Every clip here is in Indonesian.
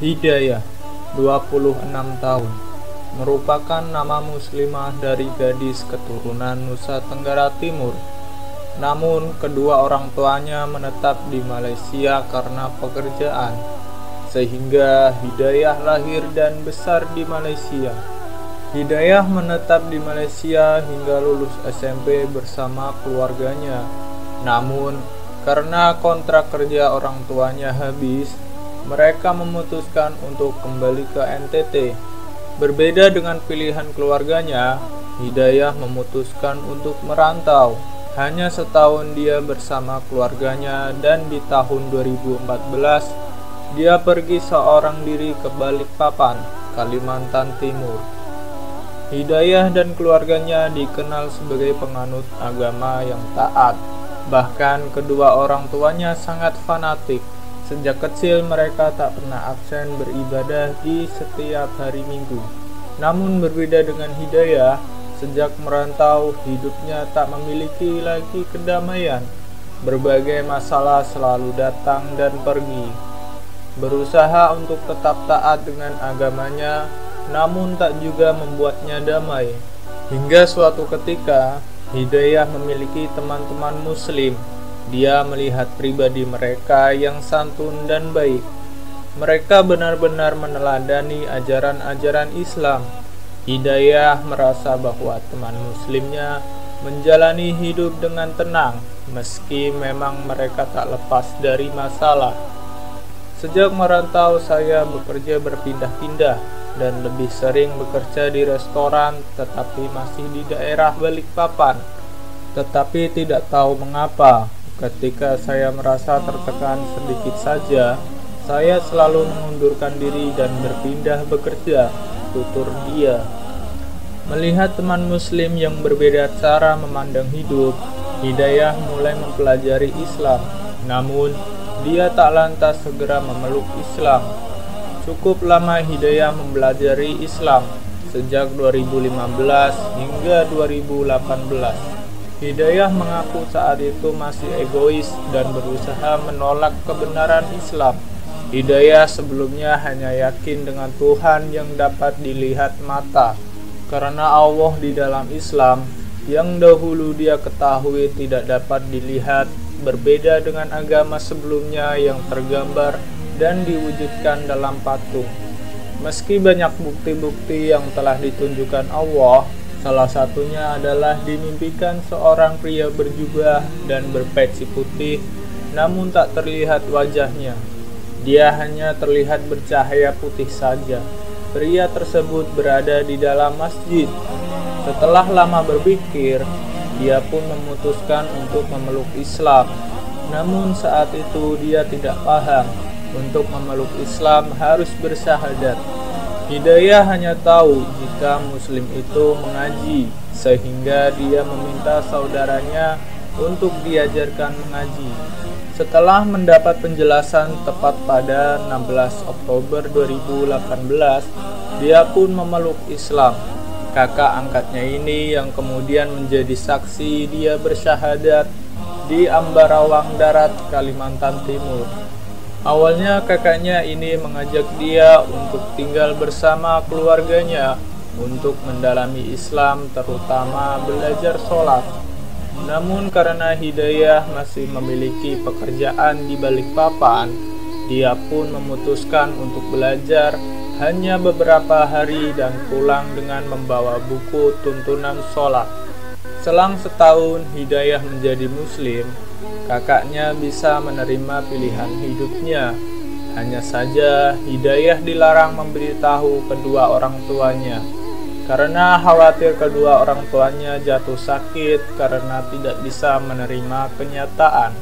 Hidayah, 26 tahun, merupakan nama muslimah dari gadis keturunan Nusa Tenggara Timur. Namun, kedua orang tuanya menetap di Malaysia karena pekerjaan, sehingga Hidayah lahir dan besar di Malaysia. Hidayah menetap di Malaysia hingga lulus SMP bersama keluarganya. Namun, karena kontrak kerja orang tuanya habis, mereka memutuskan untuk kembali ke NTT. Berbeda dengan pilihan keluarganya, Hidayah memutuskan untuk merantau. Hanya setahun dia bersama keluarganya, dan di tahun 2014 dia pergi seorang diri ke Balikpapan, Kalimantan Timur. Hidayah dan keluarganya dikenal sebagai penganut agama yang taat. Bahkan kedua orang tuanya sangat fanatik. Sejak kecil mereka tak pernah absen beribadah di setiap hari Minggu. Namun berbeda dengan Hidayah, sejak merantau hidupnya tak memiliki lagi kedamaian. Berbagai masalah selalu datang dan pergi. Berusaha untuk tetap taat dengan agamanya, namun tak juga membuatnya damai. Hingga suatu ketika, Hidayah memiliki teman-teman muslim. Dia melihat pribadi mereka yang santun dan baik. Mereka benar-benar meneladani ajaran-ajaran Islam. Hidayah merasa bahwa teman muslimnya menjalani hidup dengan tenang, meski memang mereka tak lepas dari masalah. Sejak merantau, saya bekerja berpindah-pindah dan lebih sering bekerja di restoran, tetapi masih di daerah Balikpapan. Tetapi tidak tahu mengapa, ketika saya merasa tertekan sedikit saja, saya selalu mengundurkan diri dan berpindah bekerja, tutur dia. Melihat teman muslim yang berbeda cara memandang hidup, Hidayah mulai mempelajari Islam. Namun, dia tak lantas segera memeluk Islam. Cukup lama Hidayah mempelajari Islam, sejak 2015 hingga 2018. Hidayah mengaku saat itu masih egois dan berusaha menolak kebenaran Islam. Hidayah sebelumnya hanya yakin dengan Tuhan yang dapat dilihat mata, karena Allah di dalam Islam yang dahulu dia ketahui tidak dapat dilihat, berbeda dengan agama sebelumnya yang tergambar dan diwujudkan dalam patung. Meski banyak bukti-bukti yang telah ditunjukkan Allah, salah satunya adalah dimimpikan seorang pria berjubah dan berpeci putih, namun tak terlihat wajahnya. Dia hanya terlihat bercahaya putih saja. Pria tersebut berada di dalam masjid. Setelah lama berpikir, dia pun memutuskan untuk memeluk Islam. Namun saat itu dia tidak paham, untuk memeluk Islam harus bersyahadat. Hidayah hanya tahu jika muslim itu mengaji, sehingga dia meminta saudaranya untuk diajarkan mengaji. Setelah mendapat penjelasan tepat pada 16 Oktober 2018, dia pun memeluk Islam. Kakak angkatnya ini yang kemudian menjadi saksi dia bersyahadat di Ambarawang Darat, Kalimantan Timur. Awalnya kakaknya ini mengajak dia untuk tinggal bersama keluarganya untuk mendalami Islam, terutama belajar sholat. Namun karena Hidayah masih memiliki pekerjaan di Balikpapan, dia pun memutuskan untuk belajar hanya beberapa hari dan pulang dengan membawa buku tuntunan sholat. Selang setahun Hidayah menjadi muslim, kakaknya bisa menerima pilihan hidupnya. Hanya saja Hidayah dilarang memberitahu kedua orang tuanya, karena khawatir kedua orang tuanya jatuh sakit karena tidak bisa menerima kenyataan.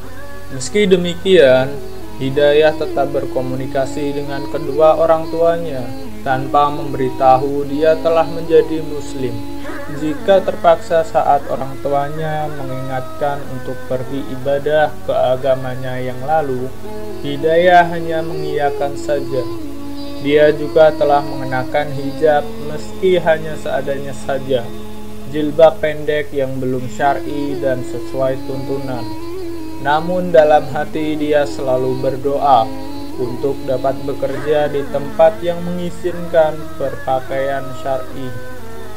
Meski demikian, Hidayah tetap berkomunikasi dengan kedua orang tuanya tanpa memberitahu dia telah menjadi muslim. Jika terpaksa saat orang tuanya mengingatkan untuk pergi ibadah ke agamanya yang lalu, Hidayah hanya mengiyakan saja. Dia juga telah mengenakan hijab meski hanya seadanya saja, jilbab pendek yang belum syar'i dan sesuai tuntunan. Namun dalam hati dia selalu berdoa, untuk dapat bekerja di tempat yang mengizinkan berpakaian syar'i.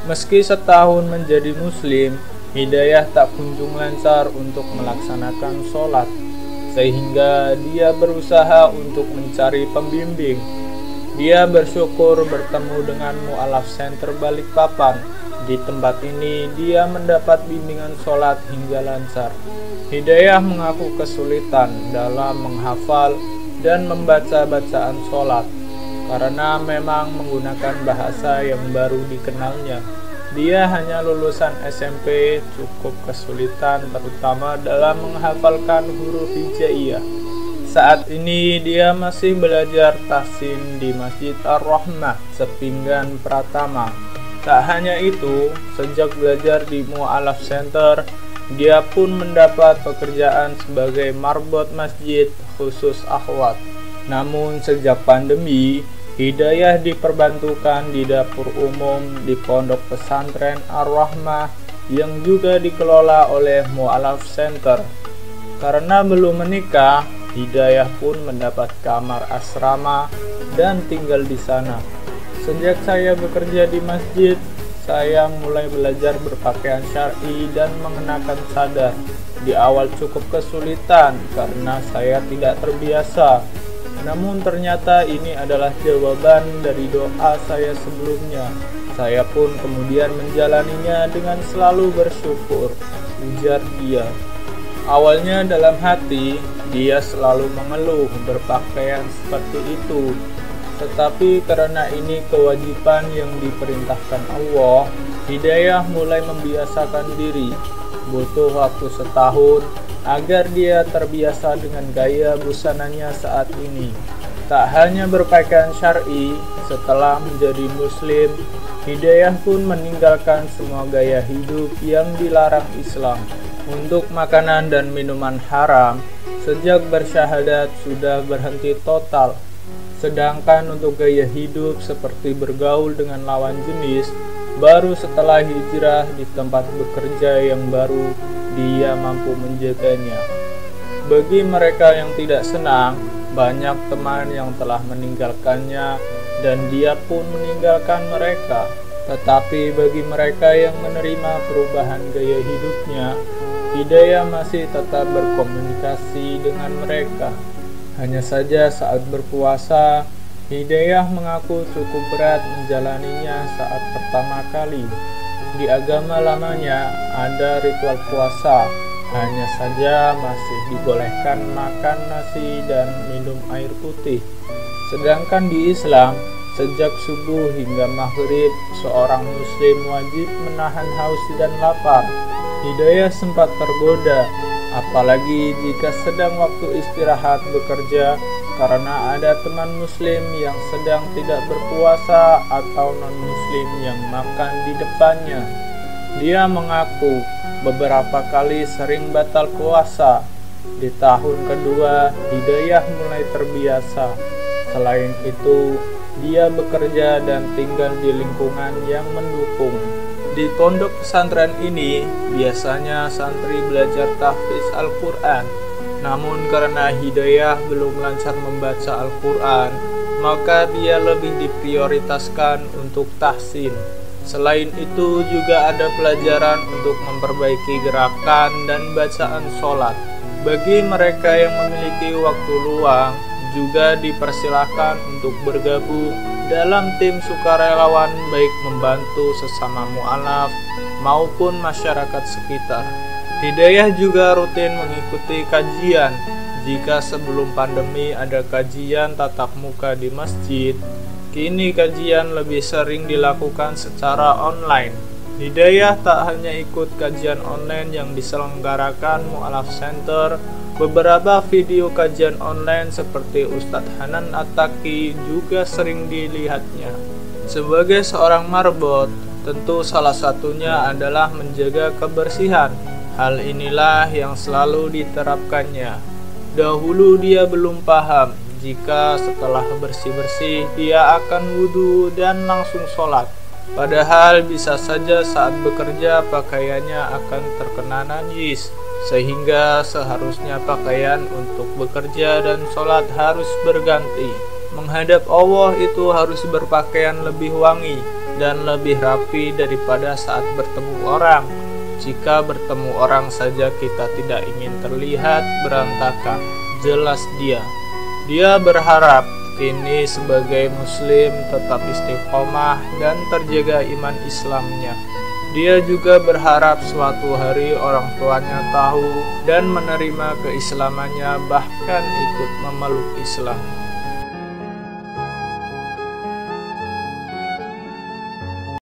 Meski setahun menjadi muslim, Hidayah tak kunjung lancar untuk melaksanakan sholat, sehingga dia berusaha untuk mencari pembimbing. Dia bersyukur bertemu dengan Mu'alaf Center Balikpapan. Di tempat ini dia mendapat bimbingan sholat hingga lancar. Hidayah mengaku kesulitan dalam menghafal dan membaca bacaan sholat, karena memang menggunakan bahasa yang baru dikenalnya. Dia hanya lulusan SMP, cukup kesulitan terutama dalam menghafalkan huruf hijaiyah. Saat ini dia masih belajar tahsin di Masjid Ar-Rahmah, Sepinggan Pratama. Tak hanya itu, sejak belajar di Mu'alaf Center, dia pun mendapat pekerjaan sebagai marbot masjid khusus akhwat. Namun sejak pandemi, Hidayah diperbantukan di dapur umum di Pondok Pesantren Ar-Rahmah yang juga dikelola oleh Mu'alaf Center. Karena belum menikah, Hidayah pun mendapat kamar asrama dan tinggal di sana. Sejak saya bekerja di masjid, saya mulai belajar berpakaian syar'i dan mengenakan sadar. Di awal cukup kesulitan karena saya tidak terbiasa. Namun ternyata ini adalah jawaban dari doa saya sebelumnya. Saya pun kemudian menjalaninya dengan selalu bersyukur, ujar dia. Awalnya dalam hati, dia selalu mengeluh berpakaian seperti itu. Tetapi karena ini kewajiban yang diperintahkan Allah, Hidayah mulai membiasakan diri. Butuh waktu setahun agar dia terbiasa dengan gaya busananya saat ini. Tak hanya berpakaian syar'i, setelah menjadi muslim, Hidayah pun meninggalkan semua gaya hidup yang dilarang Islam. Untuk makanan dan minuman haram, sejak bersyahadat sudah berhenti total. Sedangkan untuk gaya hidup seperti bergaul dengan lawan jenis, baru setelah hijrah di tempat bekerja yang baru, dia mampu menjaganya. Bagi mereka yang tidak senang, banyak teman yang telah meninggalkannya dan dia pun meninggalkan mereka. Tetapi bagi mereka yang menerima perubahan gaya hidupnya, Hidayah masih tetap berkomunikasi dengan mereka. Hanya saja saat berpuasa, Hidayah mengaku cukup berat menjalaninya saat pertama kali. Di agama lamanya ada ritual puasa, hanya saja masih dibolehkan makan nasi dan minum air putih. Sedangkan di Islam, sejak subuh hingga maghrib, seorang muslim wajib menahan haus dan lapar. Hidayah sempat tergoda, apalagi jika sedang waktu istirahat bekerja, karena ada teman muslim yang sedang tidak berpuasa atau non-muslim yang makan di depannya. Dia mengaku beberapa kali sering batal puasa. Di tahun kedua, Hidayah mulai terbiasa. Selain itu, dia bekerja dan tinggal di lingkungan yang mendukung. Di pondok pesantren ini, biasanya santri belajar tahfiz Al-Quran. Namun karena Hidayah belum lancar membaca Al-Quran, maka dia lebih diprioritaskan untuk tahsin. Selain itu juga ada pelajaran untuk memperbaiki gerakan dan bacaan sholat. Bagi mereka yang memiliki waktu luang, juga dipersilahkan untuk bergabung dalam tim sukarelawan, baik membantu sesama mu'alaf maupun masyarakat sekitar. Hidayah juga rutin mengikuti kajian. Jika sebelum pandemi ada kajian tatap muka di masjid, kini kajian lebih sering dilakukan secara online. Hidayah tak hanya ikut kajian online yang diselenggarakan Mu'alaf Center, beberapa video kajian online seperti Ustadz Hanan At-Taqi juga sering dilihatnya. Sebagai seorang marbot, tentu salah satunya adalah menjaga kebersihan. Hal inilah yang selalu diterapkannya. Dahulu dia belum paham jika setelah bersih-bersih dia akan wudhu dan langsung sholat. Padahal bisa saja saat bekerja pakaiannya akan terkena najis. sehingga seharusnya pakaian untuk bekerja dan sholat harus berganti. Menghadap Allah itu harus berpakaian lebih wangi dan lebih rapi daripada saat bertemu orang. Jika bertemu orang saja kita tidak ingin terlihat berantakan, jelas dia berharap kini sebagai muslim tetap istiqomah dan terjaga iman Islamnya. Dia juga berharap suatu hari orang tuanya tahu dan menerima keislamannya, bahkan ikut memeluk Islam.